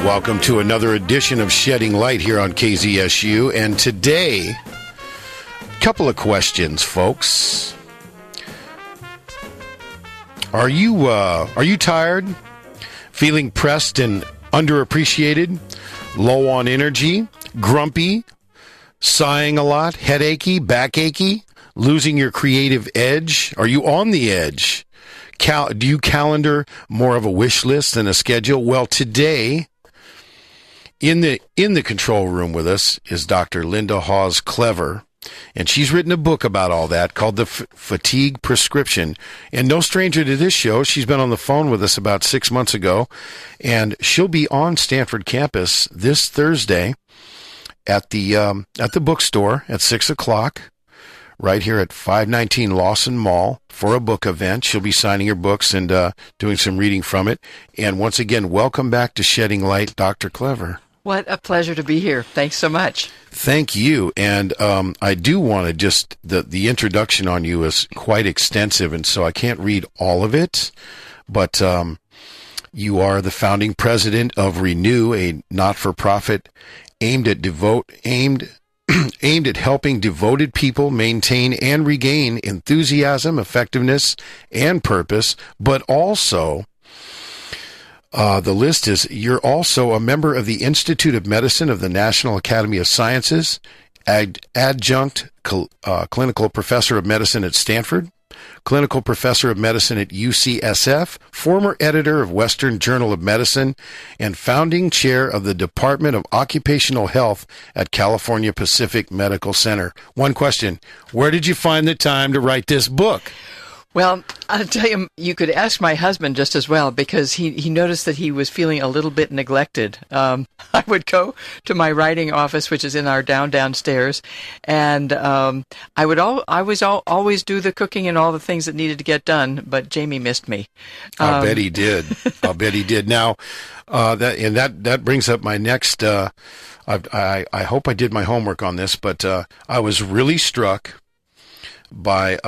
Welcome to another edition of Shedding Light here on KZSU. And today, a couple of questions, folks. Are you tired? Feeling pressed and underappreciated? Low on energy? Grumpy? Sighing a lot? Headachy? Backachy? Losing your creative edge? Are you on the edge? Do you calendar more of a wish list than a schedule? Well, today, in the control room with us is Dr. Linda Hawes Clever, and she's written a book about all that called The Fatigue Prescription. And no stranger to this show, she's been on the phone with us about 6 months ago, and she'll be on Stanford campus this Thursday at the bookstore at 6 o'clock. Right here at 519 Lawson Mall for a book event. She'll be signing her books and doing some reading from it. And once again, welcome back to Shedding Light, Dr. Clever. What a pleasure to be here. Thanks so much. Thank you. And I do want to just, the introduction on you is quite extensive, and so I can't read all of it. But you are the founding president of Renew, a not-for-profit aimed at helping devoted people maintain and regain enthusiasm, effectiveness, and purpose, but also, the list is, you're also a member of the Institute of Medicine of the National Academy of Sciences, adjunct clinical professor of medicine at Stanford, clinical professor of medicine at UCSF, former editor of Western Journal of Medicine, and founding chair of the Department of Occupational Health at California Pacific Medical Center. One question: where did you find the time to write this book? Well, I'll tell you, you could ask my husband just as well, because he noticed that he was feeling a little bit neglected. I would go to my writing office, which is in our downstairs, and I would always do the cooking and all the things that needed to get done, but Jamie missed me. I bet he did. I'll bet he did. Now, that brings up my next. I hope I did my homework on this, but I was really struck by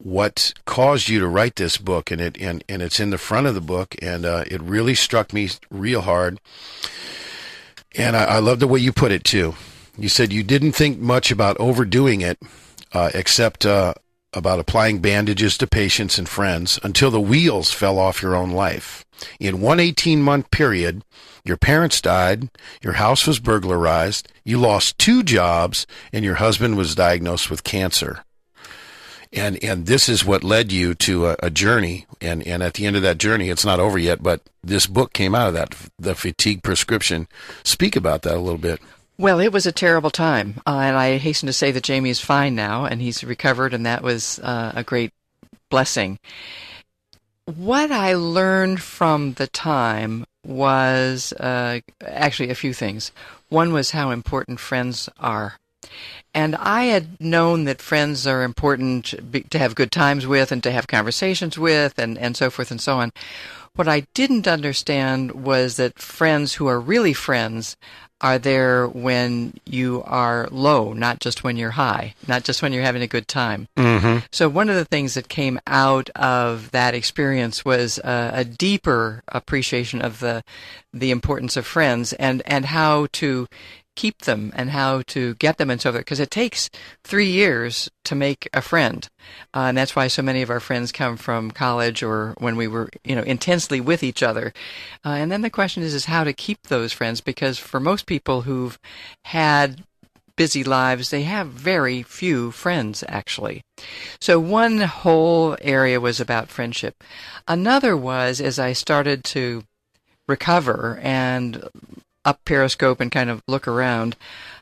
what caused you to write this book, and it's in the front of the book, and it really struck me real hard. And I love the way you put it too. You said you didn't think much about overdoing it, except about applying bandages to patients and friends until the wheels fell off your own life. In one 18-month period, your parents died, your house was burglarized, you lost 2 jobs, and your husband was diagnosed with cancer. And this is what led you to a journey, and at the end of that journey, it's not over yet, but this book came out of that, The Fatigue Prescription. Speak about that a little bit. Well, it was a terrible time, and I hasten to say that Jamie is fine now, and he's recovered, and that was a great blessing. What I learned from the time was actually a few things. One was how important friends are. And I had known that friends are important to have good times with and to have conversations with and so forth and so on. What I didn't understand was that friends who are really friends are there when you are low, not just when you're high, not just when you're having a good time. Mm-hmm. So one of the things that came out of that experience was a deeper appreciation of the importance of friends and how to keep them and how to get them and so forth, because it takes 3 years to make a friend, and that's why so many of our friends come from college or when we were intensely with each other, and then the question is how to keep those friends, because for most people who've had busy lives, they have very few friends, actually. So one whole area was about friendship. Another was, as I started to recover and up Periscope and kind of look around,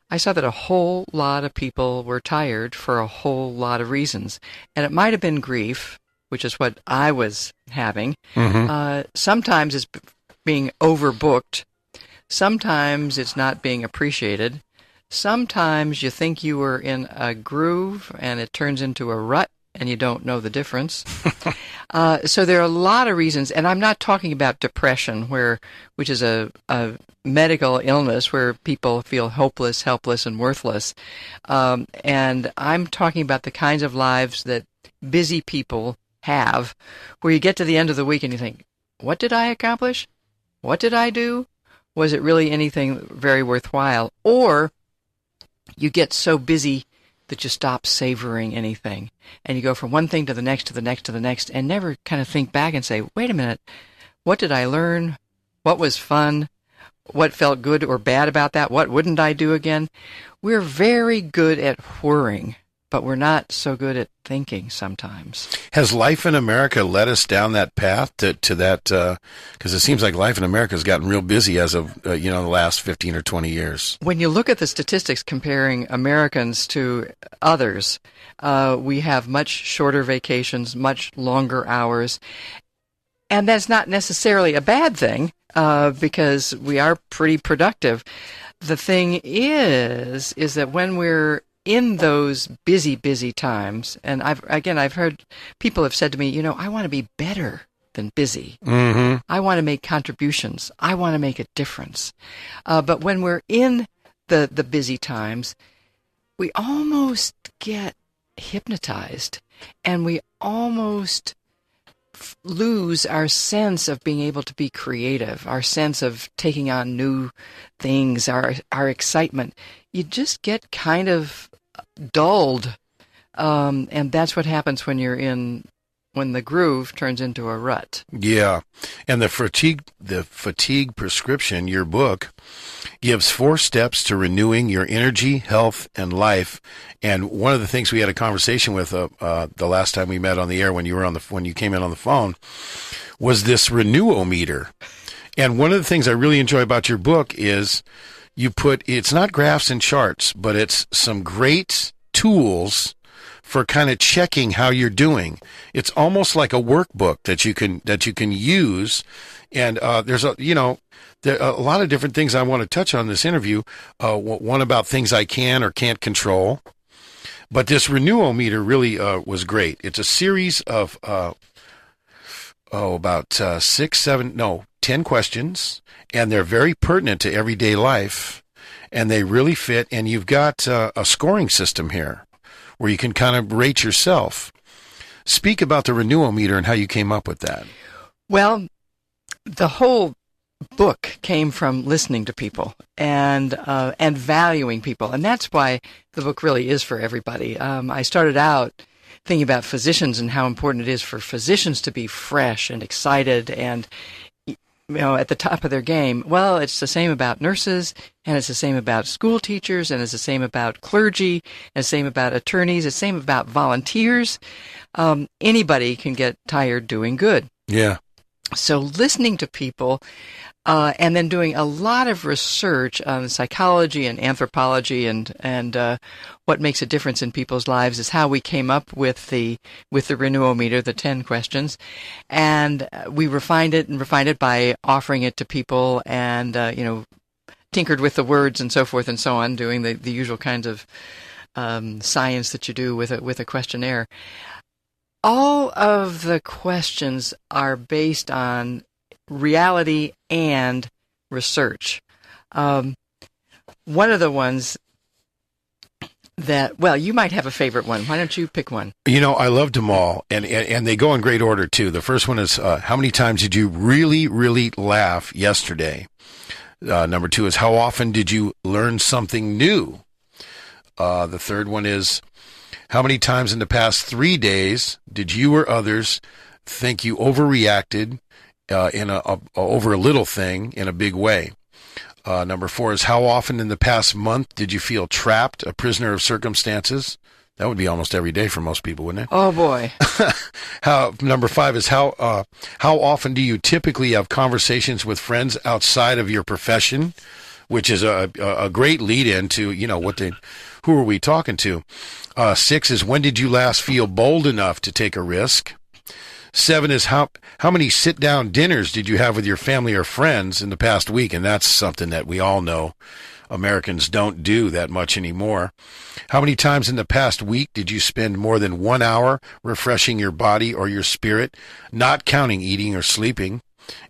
I saw that a whole lot of people were tired for a whole lot of reasons. And it might have been grief, which is what I was having. Mm-hmm. Sometimes it's being overbooked. Sometimes it's not being appreciated. Sometimes you think you were in a groove and it turns into a rut and you don't know the difference. So there are a lot of reasons, and I'm not talking about depression, which is a medical illness where people feel hopeless, helpless, and worthless. And I'm talking about the kinds of lives that busy people have, where you get to the end of the week and you think, what did I accomplish? What did I do? was it really anything very worthwhile? Or you get so busy that you stop savoring anything, and you go from one thing to the next, to the next, to the next, and never kind of think back and say, wait a minute, what did I learn? What was fun? What felt good or bad about that? What wouldn't I do again? We're very good at whirring, but we're not so good at thinking sometimes. Has life in America led us down that path to that? Because it seems like life in America has gotten real busy as of the last 15 or 20 years. When you look at the statistics comparing Americans to others, we have much shorter vacations, much longer hours, and that's not necessarily a bad thing because we are pretty productive. The thing is that when we're in those busy times, and I've heard people have said to me, I want to be better than busy. Mm-hmm. I want to make contributions. I want to make a difference. But when we're in the busy times, we almost get hypnotized, and we almost lose our sense of being able to be creative, our sense of taking on new things, our excitement. You just get kind of dulled, and that's what happens when the groove turns into a rut. Yeah, and the fatigue prescription, your book, gives 4 steps to renewing your energy, health, and life. And one of the things we had a conversation with the last time we met on the air when you came in on the phone was this Renewometer. And one of the things I really enjoy about your book is it's not graphs and charts, but it's some great tools for kind of checking how you're doing. It's almost like a workbook that you can use. And there's there are a lot of different things I want to touch on in this interview. One about things I can or can't control. But this Renewometer really was great. It's a series of about 10 questions, and they're very pertinent to everyday life, and they really fit. And you've got a scoring system here where you can kind of rate yourself. Speak about the Renewometer and how you came up with that. Well, the whole book came from listening to people and valuing people, and that's why the book really is for everybody. I started out thinking about physicians and how important it is for physicians to be fresh and excited and at the top of their game. Well, it's the same about nurses, and it's the same about school teachers, and it's the same about clergy, and it's the same about attorneys, it's the same about volunteers. Anybody can get tired doing good. Yeah. So listening to people and then doing a lot of research on psychology and anthropology and what makes a difference in people's lives is how we came up with the Renewometer, the 10 questions, and we refined it by offering it to people and tinkered with the words and so forth and so on, doing the usual kinds of science that you do with a questionnaire. All of the questions are based on reality and research. One of the ones that, you might have a favorite one. Why don't you pick one? I loved them all, and they go in great order, too. The first one is, how many times did you really, really laugh yesterday? Number 2 is, how often did you learn something new? The third one is, how many times in the past 3 days did you or others think you overreacted over a little thing in a big way? Number 4 is, how often in the past month did you feel trapped, a prisoner of circumstances? That would be almost every day for most people, wouldn't it? Oh, boy. Number 5 is, how often do you typically have conversations with friends outside of your profession, which is a great lead-in to, who are we talking to? 6 is, when did you last feel bold enough to take a risk? 7 is, how many sit-down dinners did you have with your family or friends in the past week? And that's something that we all know Americans don't do that much anymore. How many times in the past week did you spend more than 1 hour refreshing your body or your spirit, not counting eating or sleeping?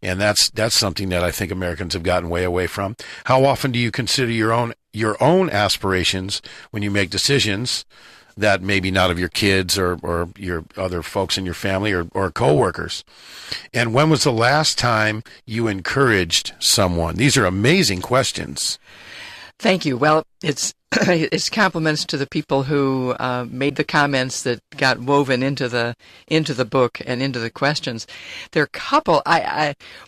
And that's something that I think Americans have gotten way away from. How often do you consider your own aspirations when you make decisions? that maybe not of your kids or your other folks in your family or coworkers. And when was the last time you encouraged someone? These are amazing questions. Thank you. Well, it's compliments to the people who made the comments that got woven into the book and into the questions. There are a couple.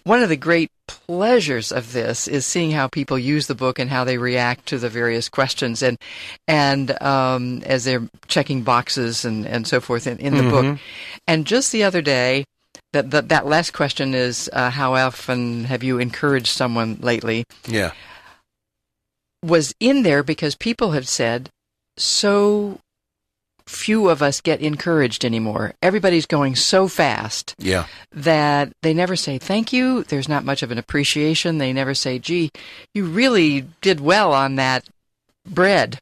One of the great pleasures of this is seeing how people use the book and how they react to the various questions, and as they're checking boxes and so forth in the book. And just the other day, that last question is how often have you encouraged someone lately? Yeah. Was in there because people have said so few of us get encouraged anymore. Everybody's going so fast that they never say thank you. There's not much of an appreciation. They never say, gee, you really did well on that bread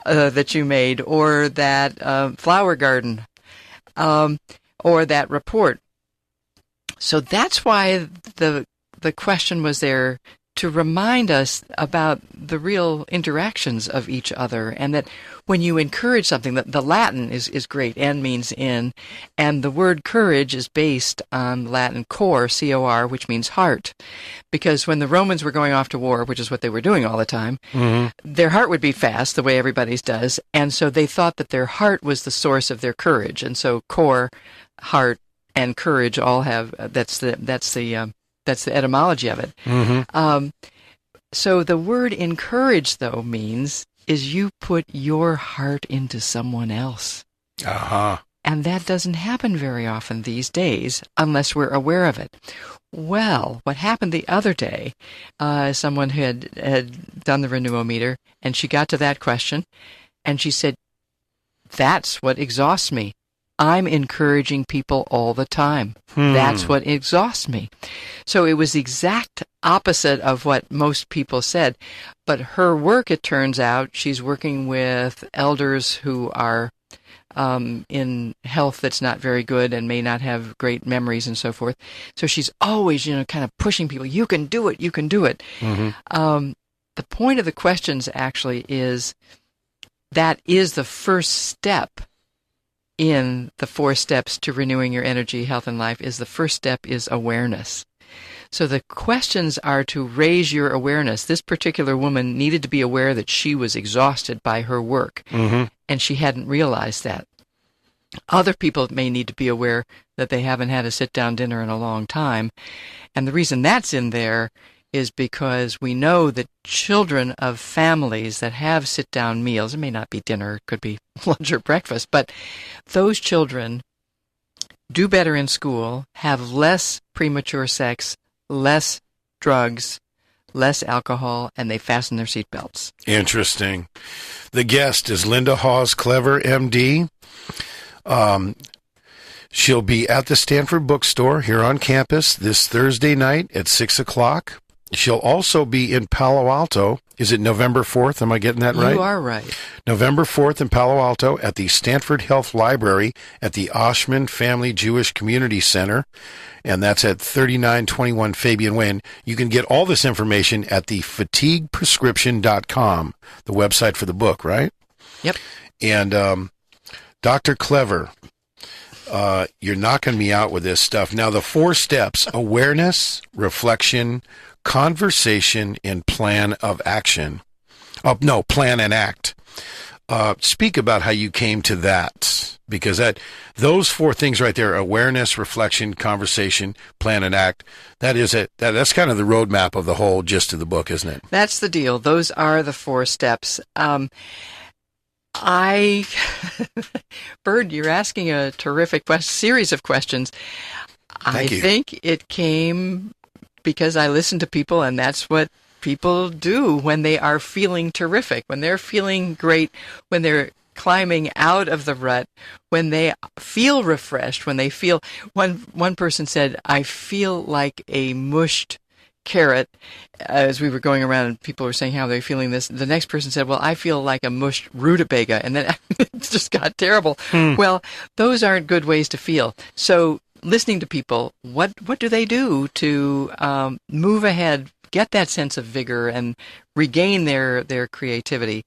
that you made, or that flower garden, or that report. So that's why the question was there, to remind us about the real interactions of each other, and that when you encourage something, that the Latin is great, and means in, and the word courage is based on Latin cor, C-O-R, which means heart. Because when the Romans were going off to war, which is what they were doing all the time, their heart would beat fast, the way everybody's does, and so they thought that their heart was the source of their courage. And so cor, heart, and courage all have, that's the etymology of it. So the word encourage, though, means is you put your heart into someone else. And that doesn't happen very often these days unless we're aware of it. Well, what happened the other day, someone had done the renewometer, and she got to that question, and she said, that's what exhausts me. I'm encouraging people all the time. That's what exhausts me. So it was the exact opposite of what most people said. But her work, it turns out, she's working with elders who are in health that's not very good and may not have great memories and so forth. So she's always, kind of pushing people. You can do it. You can do it. The point of the questions actually is that is the first step in the 4 steps to renewing your energy, health, and life. Is the first step is awareness. So the questions are to raise your awareness. This particular woman needed to be aware that she was exhausted by her work, and she hadn't realized that. Other people may need to be aware that they haven't had a sit-down dinner in a long time, and the reason that's in there is because we know that children of families that have sit-down meals, it may not be dinner, it could be lunch or breakfast, but those children do better in school, have less premature sex, less drugs, less alcohol, and they fasten their seatbelts. Interesting. The guest is Linda Hawes Clever, MD. She'll be at the Stanford Bookstore here on campus this Thursday night at 6 o'clock. She'll also be in Palo Alto. Is it November 4th? Am I getting that right? You are right. November 4th in Palo Alto at the Stanford Health Library at the Oshman Family Jewish Community Center. And that's at 3921 Fabian Way. And you can get all this information at the fatigueprescription.com, the website for the book, right? Yep. And Dr. Clever, you're knocking me out with this stuff. Now, the 4 steps: awareness, reflection, conversation, and plan of action. Plan and act. Speak about how you came to that, because those 4 things right there: awareness, reflection, conversation, plan, and act. That's kind of the roadmap of the whole gist of the book, isn't it? That's the deal. Those are the 4 steps. Byrd, you're asking a terrific series of questions. Thank you. I think it came because I listen to people, and that's what people do when they are feeling terrific, when they're feeling great, when they're climbing out of the rut, when they feel refreshed, when they feel... One person said, I feel like a mushed carrot, as we were going around and people were saying how they're feeling this. The next person said, well, I feel like a mushed rutabaga, and then it just got terrible. Well, those aren't good ways to feel. So listening to people, what do they do to move ahead, get that sense of vigor, and regain their creativity?